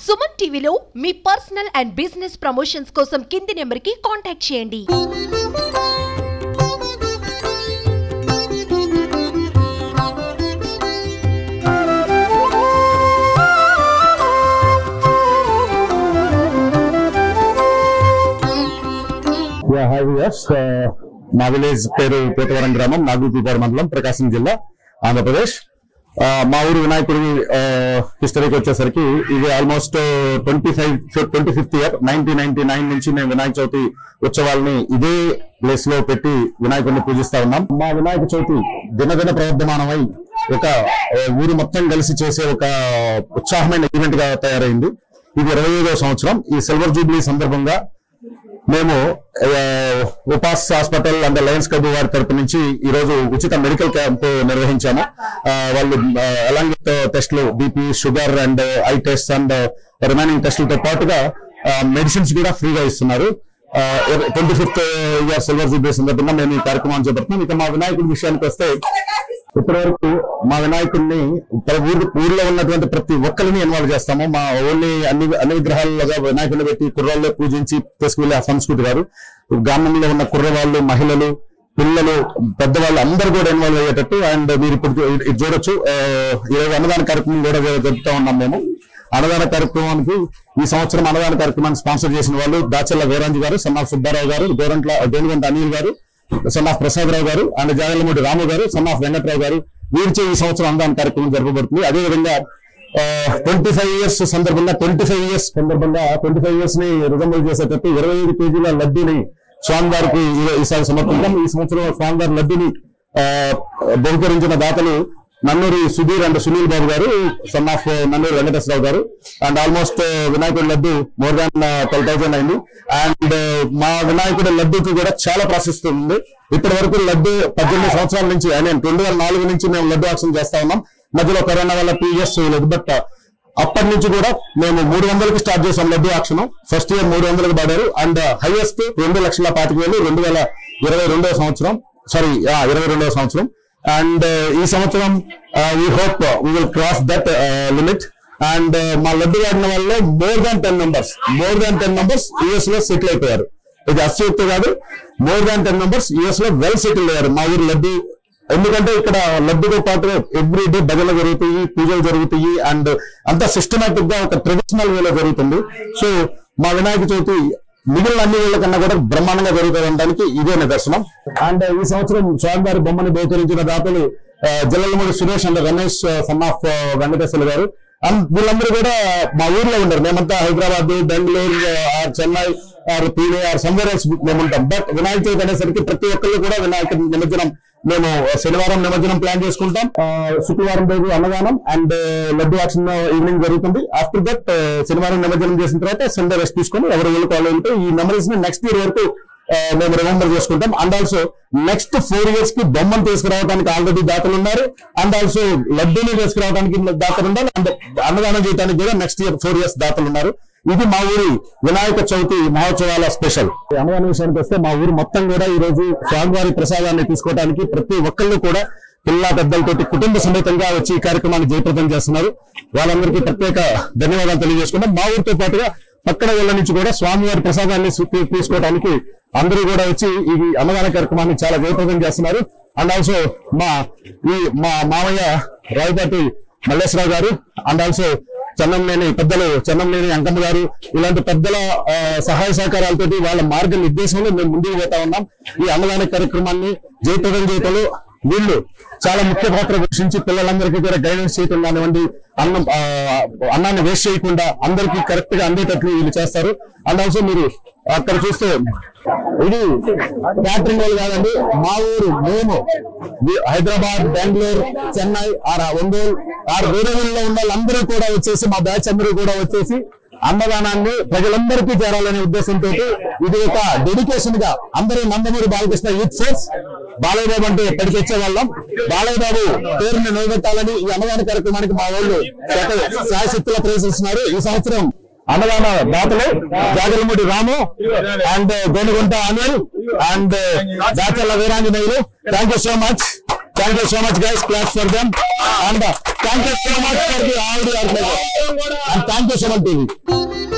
సుమన్ టీవీలో మీ personal and business promotions కోసం కింది నెంబర్కి కాంటాక్ట్ చేయండి. Hi viewers, మా విలేజ్ పేరు పోతవరం గ్రామం, నాగులపూడి మండలం, ప్రకాశం జిల్లా, ఆంధ్రప్రదేశ్. మా ఊరు వినాయకుడి హిస్టరీకి వచ్చేసరికి ఇది ఆల్మోస్ట్ 25th ఇయర్ 1999 నుంచి మేము వినాయక చవితి ఉత్సవాలని ఇదే ప్లేస్ లో పెట్టి వినాయకుడిని పూజిస్తా ఉన్నాం. మా వినాయక చవితి దినదిన ప్రవర్ధమానమై ఒక ఊరు మొత్తం కలిసి చేసే ఒక ఉత్సాహమైన ఈవెంట్ గా తయారైంది. ఇది 25వ సంవత్సరం. ఈ సిల్వర్ జూబ్లీ సందర్భంగా మేము ఉపాస్ హాస్పిటల్ అండ్ లయన్స్ క్లబ్ వారి తరపు నుంచి ఈ రోజు ఉచిత మెడికల్ క్యాంప్ నిర్వహించాము. వాళ్ళు అలాంగ్ విత్ టెస్టులు, BP, sugar and eye test and remaining టెస్టులతో పాటుగా మెడిసిన్స్ కూడా ఫ్రీగా ఇస్తున్నారు. 25th ఇయర్ సిల్వర్ జూబ్లీ సందర్భంగా మేము ఈ కార్యక్రమాన్ని చేపడుతున్నాం. ఇక మా వినాయకుడి విషయానికి వస్తే ఇప్పటి వరకు మా వినాయకుడిని ఊర్లో ఉన్నటువంటి ప్రతి ఒక్కరిని ఇన్వాల్వ్ చేస్తాము. మా ఓన్లీ అన్ని విగ్రహాలుగా వినాయకుడిని పెట్టి కుర్రాళ్ళే పూజించి తీసుకువెళ్ళే ఆ సంస్కృతి కాదు. గ్రామంలో ఉన్న కుర్రవాళ్ళు, మహిళలు, పిల్లలు, పెద్దవాళ్ళు అందరూ కూడా ఇన్వాల్వ్ అయ్యేటట్టు. అండ్ మీరు ఇప్పుడు ఇది చూడొచ్చు, ఈరోజు అన్నదాన కార్యక్రమం కూడా జరుపుతా ఉన్నాం. మేము అన్నదాన కార్యక్రమానికి ఈ సంవత్సరం అన్నదాన కార్యక్రమాన్ని స్పాన్సర్ చేసిన వాళ్ళు దాచల్ల వీరాంజీ గారు, సన్నాఫ్ సుబ్బారావు గారు, గోరంట్ల అనిల్ గారు, సన్నాఫ్ ప్రసాదరావు గారు అండ్ జాగలమూడి రాము గారు, సన్నాఫ్ వెంకట్రావు గారు. వీరిచే ఈ సంవత్సరం అన్నదాన కార్యక్రమం జరపబడుతుంది. అదేవిధంగా 25 ఇయర్స్ సందర్భంగా 25 ఇయర్స్ ని రిజంబుల్ చేసేటట్టు 25 కేజీల లడ్డూని స్వామివారికి ఈసారి సమర్పించాం. ఈ సంవత్సరం స్వామివారి లడ్డూని బహుకరించిన దాతలు నన్నూరి సుధీర్ అండ్ సునీల్ బాబు గారు, సన్ ఆఫ్ నన్నూరి వెంకటేశ్వరరావు గారు. అండ్ ఆల్మోస్ట్ వినాయకుడి లడ్డు మోర్ దాన్ 12,000 అయింది. అండ్ మా వినాయకుడి లడ్డూకి కూడా చాలా ప్రాసెస్ ఉంది. ఇప్పటి వరకు లడ్డు 18 సంవత్సరాల నుంచి, 2004 నుంచి మేము లడ్డు ఆక్షన్ చేస్తా ఉన్నాం. మధ్యలో కరోనా వల్ల 2 years చేయలేదు. బట్ అప్పటి నుంచి కూడా మేము 300కి స్టార్ట్ చేసాం లడ్డు ఆక్షన్. ఫస్ట్ ఇయర్ 300కి పడారు. అండ్ హైయెస్ట్ 2,25,000 2022వ సంవత్సరం. అండ్ ఈ సంవత్సరం we hope we will cross that limit. And మా లడ్డు వాడిన వాళ్ళు మోర్ దాన్ 10 మెంబర్స్ యుఎస్ లో సెటిల్ అయిపోయారు. ఇది అస్యోక్తి కాదు, మోర్ దాన్ 10 మెంబర్స్ యుఎస్ లో వెల్ సెటిల్ అయ్యారు మా ఊరు లడ్డు. ఎందుకంటే ఇక్కడ లడ్డుతో పాటు ఎవ్రీ డే భజనలు జరుగుతాయి, పూజలు జరుగుతాయి. అండ్ అంతా సిస్టమేటిక్ గా ఒక ట్రెడిషనల్ వేలో జరుగుతుంది. సో మా వినాయక చవితి మిగిలిన అన్ని వేళ్ల కన్నా కూడా బ్రహ్మాండంగా జరుగుతుండడానికి ఇదే నిదర్శనం. అండ్ ఈ సంవత్సరం స్వామివారి బొమ్మని బహుకరించిన దాతలు Jallalamudi Suresh and Ramesh, son of Venkateswara గారు. అండ్ వీళ్ళందరూ కూడా మా ఊర్లో ఉన్నారు. మేమంతా హైదరాబాద్, బెంగళూరు, చెన్నై, పూణే, సమ్వేర్ ఎల్స్ మేము ఉంటాం. బట్ వినాయక చవితి అనేసరికి ప్రతి ఒక్కళ్ళు కూడా వినాయక నిమజ్జనం మేము శనివారం నిమజ్జనం ప్లాన్ చేసుకుంటాం. శుక్రవారం రోజు అన్నదానం అండ్ లడ్డు ఆక్షన్ ఈవినింగ్ జరుగుతుంది. ఆఫ్టర్ దట్ శనివారం నిమజ్జనం చేసిన తర్వాత సండే రెస్ట్ తీసుకొని ఎవరు వెళ్ళుకోవాలి ఉంటే ఈ మెమరీస్ ని నెక్స్ట్ ఇయర్ వరకు మేము రిమెంబర్ చేసుకుంటాం. అండ్ ఆల్సో నెక్స్ట్ 4 years కి బొమ్మను తీసుకురావడానికి ఆల్రెడీ దాతలు ఉన్నారు. అండ్ ఆల్సో లడ్డూని తీసుకురావడానికి దాతలు ఉన్నారు. అండ్ అన్నదానం చేయడానికి కూడా నెక్స్ట్ ఇయర్ 4 years దాతలు ఉన్నారు. ఇది మా ఊరి వినాయక చవితి మహోత్సవాల స్పెషల్. అన్నదాన విషయానికి వస్తే మా ఊరు మొత్తం కూడా ఈ రోజు స్వామివారి ప్రసాదాన్ని తీసుకోవడానికి ప్రతి ఒక్కళ్ళు కూడా పిల్ల పెద్దలతోటి కుటుంబ సమేతంగా వచ్చి ఈ కార్యక్రమాన్ని జయప్రదం చేస్తున్నారు. వాళ్ళందరికీ ప్రత్యేక ధన్యవాదాలు తెలియజేసుకుంటాం. మా ఊరితో పాటుగా పక్కన ఊళ్ళ నుంచి కూడా స్వామివారి ప్రసాదాన్ని తీసుకోవడానికి అందరూ కూడా వచ్చి ఈ అన్నదాన కార్యక్రమాన్ని చాలా జయప్రదం చేస్తున్నారు. అండ్ ఆల్సో మా మామయ్య రాయపాటి మల్లేశ్వరరావు గారు అండ్ ఆల్సో చెన్నంనేని అంకమ్మ గారు, ఇలాంటి పెద్దల సహాయ సహకారాలతో వాళ్ళ మార్గ నిర్దేశంలో మేము ముందుకు పోతా ఉన్నాం. ఈ అన్నదాన కార్యక్రమాన్ని జయప్రదం చేయటంలో వీళ్ళు చాలా ముఖ్య పాత్ర పోషించి పిల్లలందరికీ కూడా గైడెన్స్ చేయటం కానివ్వండి, అన్నాన్ని వేస్ట్ చేయకుండా అందరికీ కరెక్ట్ గా అందేటట్లు వీళ్ళు చేస్తారు. అండ్ ఆల్సో మీరు అక్కడ చూస్తే ఇది క్యాటరింగ్ వాళ్ళు కాదండి, మా ఊరు మేము హైదరాబాద్, బెంగళూరు, చెన్నై, ఒంగోలు, వేరే ఊళ్ళో ఉన్న వాళ్ళందరూ కూడా వచ్చేసి మా బ్యాచ్ అందరూ కూడా వచ్చేసి అన్నదానాన్ని ప్రజలందరికీ చేరాలనే ఉద్దేశంతో ఇది ఒక డెడికేషన్ గా అందరూ నందమూరి బాలకృష్ణ యూత్ ఫోర్స్ బాలయ్య బాబు అంటే ఎప్పటికి వచ్చేవాళ్ళం. బాలయ్య బాబు పేరుని నిలబెట్టాలని ఈ అన్నదాన కార్యక్రమానికి మా వాళ్ళు శాయశక్తుల ప్రవేశిస్తున్నారు. ఈ సంవత్సరం అన్నదాన దాతలు Jagalamudi Ramu and Gonugunta Anil and Dachalla Veeranjaneyulu. Thank you so much. Thank you so much, guys. Claps for them. And thank you so much for the audio organizer. And thank you so much, TV.